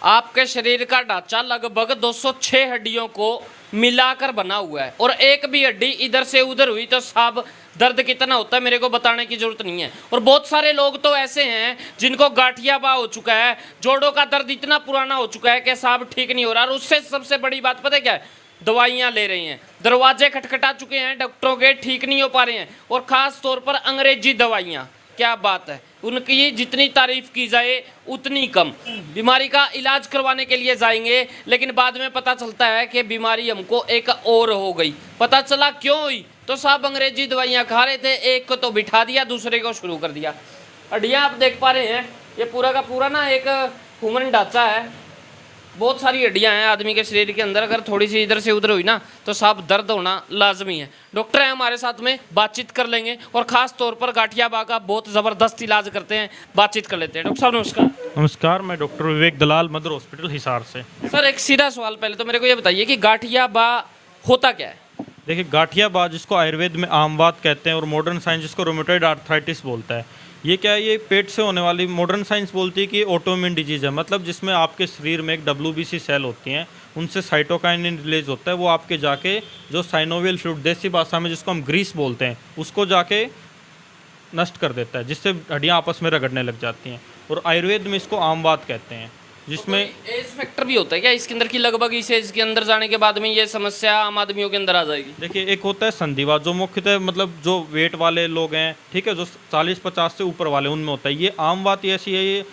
आपके शरीर का ढांचा लगभग 206 हड्डियों को मिलाकर बना हुआ है और एक भी हड्डी इधर से उधर हुई तो साहब दर्द कितना होता है मेरे को बताने की जरूरत नहीं है। और बहुत सारे लोग तो ऐसे हैं जिनको गांठियाबा हो चुका है, जोड़ों का दर्द इतना पुराना हो चुका है कि साहब ठीक नहीं हो रहा। और उससे सबसे बड़ी बात पता है क्या है, दवाइयाँ ले रहे हैं, दरवाजे खटखटा चुके हैं डॉक्टरों के, ठीक नहीं हो पा रहे हैं। और ख़ास तौर पर अंग्रेजी दवाइयाँ, क्या बात है, उनकी जितनी तारीफ की जाए उतनी कम। बीमारी का इलाज करवाने के लिए जाएंगे लेकिन बाद में पता चलता है कि बीमारी हमको एक और हो गई। पता चला क्यों हुई, तो साहब अंग्रेजी दवाइयाँ खा रहे थे, एक को तो बिठा दिया, दूसरे को शुरू कर दिया। हड्डियाँ आप देख पा रहे हैं, ये पूरा का पूरा ना एक ह्यूमन ढांचा है, बहुत सारी हड्डियां हैं आदमी के शरीर के अंदर। अगर थोड़ी सी इधर से उधर हुई ना तो साहब दर्द होना लाजमी है। डॉक्टर हैं हमारे साथ में, बातचीत कर लेंगे और ख़ास तौर पर गांठियाबा का बहुत ज़बरदस्त इलाज करते हैं, बातचीत कर लेते हैं। डॉक्टर साहब नमस्कार। नमस्कार, मैं डॉक्टर विवेक दलाल, मदर हॉस्पिटल हिसार से। सर एक सीधा सवाल, पहले तो मेरे को ये बताइए कि गांठियाबा होता क्या है? देखिए, गांठियाबा जिसको आयुर्वेद में आमवात कहते हैं और मॉडर्न साइंस जिसको रोमेटॉइड आर्थराइटिस बोलता है, ये क्या है, ये पेट से होने वाली, मॉडर्न साइंस बोलती है कि ऑटोइम्यून डिजीज़ है। मतलब जिसमें आपके शरीर में एक WBC सेल होती हैं, उनसे साइटोकाइनिन रिलीज होता है, वो आपके जाके जो साइनोवियल फ्लूइड, देसी भाषा में जिसको हम ग्रीस बोलते हैं, उसको जाके नष्ट कर देता है, जिससे हड्डियाँ आपस में रगड़ने लग जाती हैं। और आयुर्वेद में इसको आमवात कहते हैं, जिसमें एज फैक्टर भी होता है क्या इसके अंदर, की लगभग इस एज के अंदर जाने के बाद में ये समस्या आम आदमियों के अंदर आ जाएगी? देखिए, एक होता है संधिवात, जो मुख्यतः मतलब जो वेट वाले लोग हैं, ठीक है, जो 40-50 से ऊपर वाले, उनमें होता है। ये आम बात ऐसी है, ये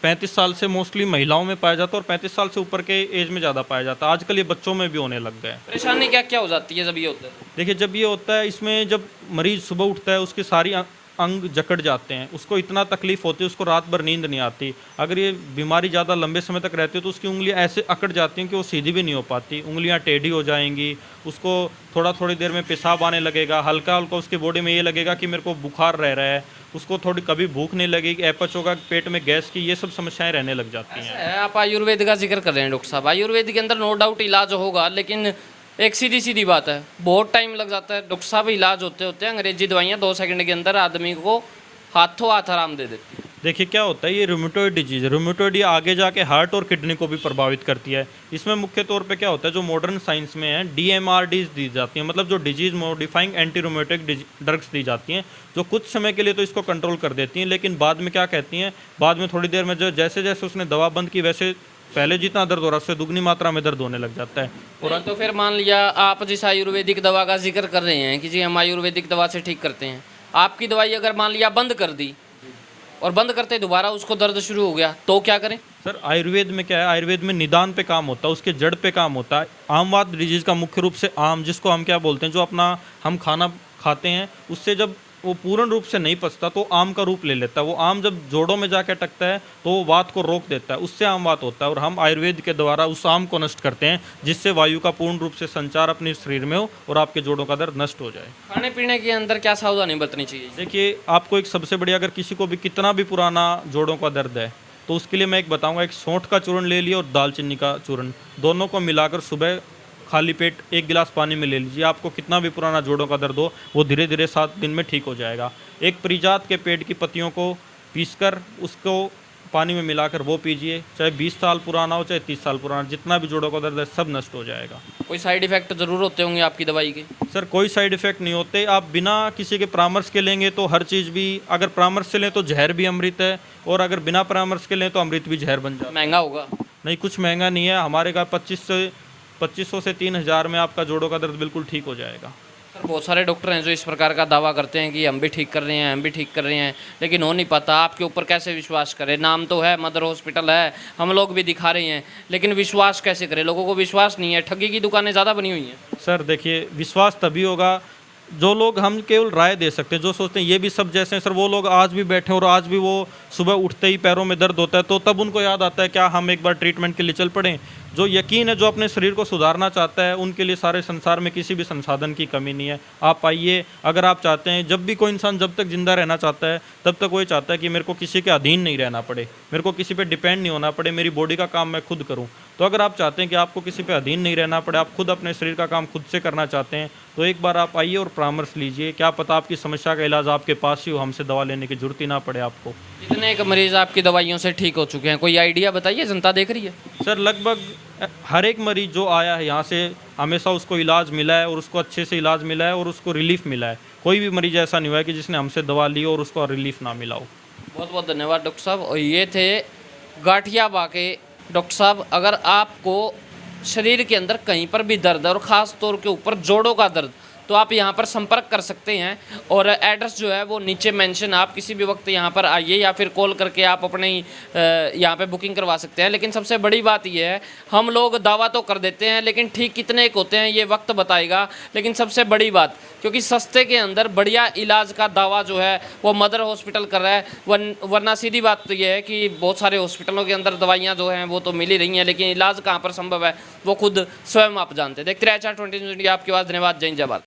35 साल से मोस्टली महिलाओं में पाया जाता है और 35 साल से ऊपर के एज में ज़्यादा पाया जाता है। आजकल ये बच्चों में भी होने लग गए हैं। परेशानी क्या क्या हो जाती है जब ये होता है? देखिए, जब ये होता है, इसमें जब मरीज सुबह उठता है, उसकी सारी अंग जकड़ जाते हैं, उसको इतना तकलीफ होती है, उसको रात भर नींद नहीं आती। अगर ये बीमारी ज़्यादा लंबे समय तक रहती है तो उसकी उंगलियां ऐसे अकड़ जाती हैं कि वो सीधी भी नहीं हो पाती, उंगलियां टेढ़ी हो जाएंगी, उसको थोड़ी देर में पेशाब आने लगेगा, हल्का हल्का उसकी बॉडी में ये लगेगा कि मेरे को बुखार रह रहा है, उसको थोड़ी कभी भूख नहीं लगेगी, एपच होगा पेट में गैस की, ये सब समस्याएं रहने लग जाती हैं। आप आयुर्वेद का जिक्र कर रहे हैं डॉक्टर साहब, आयुर्वेद के अंदर नो डाउट इलाज होगा, लेकिन एक सीधी सीधी बात है, बहुत टाइम लग जाता है डॉक्टर साहब। इलाज होते होते अंग्रेजी दवाइयाँ 2 सेकंड के अंदर आदमी को हाथों हाथ आराम दे देती है। देखिए, क्या होता है, ये रूमेटॉइड डिजीज है। रूमेटॉइड ये आगे जाके हार्ट और किडनी को भी प्रभावित करती है। इसमें मुख्य तौर पे क्या होता है, जो मॉडर्न साइंस में है, DMRDs दी जाती हैं, मतलब जो disease modifying anti rheumatic drugs दी जाती हैं, जो कुछ समय के लिए तो इसको कंट्रोल कर देती हैं, लेकिन बाद में क्या कहती हैं, बाद में थोड़ी देर में जो जैसे जैसे उसने दवा बंद की, वैसे पहले जितना दर्द हो रहा है उससे दुगनी मात्रा में दर्द होने लग जाता है। और तो फिर मान लिया आप जिस आयुर्वेदिक दवा का जिक्र कर रहे हैं कि जी हम आयुर्वेदिक दवा से ठीक करते हैं, आपकी दवाई अगर मान लिया बंद कर दी और बंद करते दोबारा उसको दर्द शुरू हो गया तो क्या करें? सर, आयुर्वेद में क्या है, आयुर्वेद में निदान पे काम होता है, उसके जड़ पे काम होता है। आमवात डिजीज का मुख्य रूप से आम, जिसको हम क्या बोलते हैं, जो अपना हम खाना खाते हैं, उससे जब वो पूर्ण रूप से नहीं पचता तो आम का रूप ले लेता है। वो आम जब जोड़ों में जाके अटकता है तो वो वात को रोक देता है, उससे आम वात होता है। और हम आयुर्वेद के द्वारा उस आम को नष्ट करते हैं, जिससे वायु का पूर्ण रूप से संचार अपने शरीर में हो और आपके जोड़ों का दर्द नष्ट हो जाए। खाने पीने के अंदर क्या सावधानी बरतनी चाहिए? देखिए, आपको एक सबसे बढ़िया, अगर किसी को भी कितना भी पुराना जोड़ों का दर्द है तो उसके लिए मैं एक बताऊंगा, एक सौंठ का चूर्ण ले लिया और दालचीनी का चूर्ण, दोनों को मिलाकर सुबह खाली पेट 1 गिलास पानी में ले लीजिए। आपको कितना भी पुराना जोड़ों का दर्द हो वो धीरे धीरे 7 दिन में ठीक हो जाएगा। एक परिजात के पेड़ की पत्तियों को पीसकर उसको पानी में मिलाकर वो पीजिए, चाहे 20 साल पुराना हो चाहे 30 साल पुराना, जितना भी जोड़ों का दर्द है सब नष्ट हो जाएगा। कोई साइड इफेक्ट जरूर होते होंगे आपकी दवाई के? सर, कोई साइड इफेक्ट नहीं होते। आप बिना किसी के परामर्श के लेंगे तो हर चीज़ भी, अगर परामर्श से लें तो जहर भी अमृत है, और अगर बिना परामर्श के लें तो अमृत भी जहर बन जाए। महंगा होगा? नहीं, कुछ महंगा नहीं है। हमारे का 2500 से 3000 में आपका जोड़ों का दर्द बिल्कुल ठीक हो जाएगा। सर बहुत सारे डॉक्टर हैं जो इस प्रकार का दावा करते हैं कि हम भी ठीक कर रहे हैं, हम भी ठीक कर रहे हैं, लेकिन हो नहीं पाता। आपके ऊपर कैसे विश्वास करें? नाम तो है, मदर हॉस्पिटल है, हम लोग भी दिखा रहे हैं, लेकिन विश्वास कैसे करें? लोगों को विश्वास नहीं है, ठगी की दुकानें ज़्यादा बनी हुई हैं। सर देखिए, विश्वास तभी होगा जो लोग, हम केवल राय दे सकते हैं, जो सोचते हैं ये भी सब जैसे हैं। सर, वो लोग आज भी बैठे और आज भी वो सुबह उठते ही पैरों में दर्द होता है तो तब उनको याद आता है क्या हम एक बार ट्रीटमेंट के लिए चल पड़ें। जो यकीन है, जो अपने शरीर को सुधारना चाहता है, उनके लिए सारे संसार में किसी भी संसाधन की कमी नहीं है। आप आइए, अगर आप चाहते हैं, जब भी कोई इंसान जब तक जिंदा रहना चाहता है तब तक वो चाहता है कि मेरे को किसी के अधीन नहीं रहना पड़े, मेरे को किसी पे डिपेंड नहीं होना पड़े, मेरी बॉडी का काम मैं खुद करूं। तो अगर आप चाहते हैं कि आपको किसी पे अधीन नहीं रहना पड़े, आप खुद अपने शरीर का काम खुद से करना चाहते हैं, तो एक बार आप आइए और परामर्श लीजिए। क्या पता आपकी समस्या का इलाज आपके पास ही हो, हमसे दवा लेने की जरूरत ही ना पड़े आपको। कितने एक मरीज आपकी दवाइयों से ठीक हो चुके हैं, कोई आइडिया बताइए, जनता देख रही है। सर लगभग हर एक मरीज जो आया है यहाँ से, हमेशा उसको इलाज मिला है और उसको अच्छे से इलाज मिला है और उसको रिलीफ मिला है। कोई भी मरीज ऐसा नहीं हुआ है कि जिसने हमसे दवा ली और उसको रिलीफ ना मिला हो। बहुत बहुत धन्यवाद डॉक्टर साहब। और ये थे गाठियाबा के डॉक्टर साहब। अगर आपको शरीर के अंदर कहीं पर भी दर्द है और ख़ास तौर के ऊपर जोड़ों का दर्द, तो आप यहाँ पर संपर्क कर सकते हैं। और एड्रेस जो है वो नीचे मेंशन, आप किसी भी वक्त यहाँ पर आइए या फिर कॉल करके आप अपने यहाँ पे बुकिंग करवा सकते हैं। लेकिन सबसे बड़ी बात ये है, हम लोग दावा तो कर देते हैं लेकिन ठीक कितने एक होते हैं ये वक्त बताएगा। लेकिन सबसे बड़ी बात, क्योंकि सस्ते के अंदर बढ़िया इलाज का दावा जो है वो मदर हॉस्पिटल कर रहा है। वरना सीधी बात तो ये है कि बहुत सारे हॉस्पिटलों के अंदर दवाइयाँ जो हैं वो तो मिल ही रही हैं, लेकिन इलाज कहाँ पर संभव है वो खुद स्वयं आप जानते हैं। देखते रहे HR 20 न्यूज़ इंडिया, आपकी आवाज़। धन्यवाद। जय हिंद, जय भारत।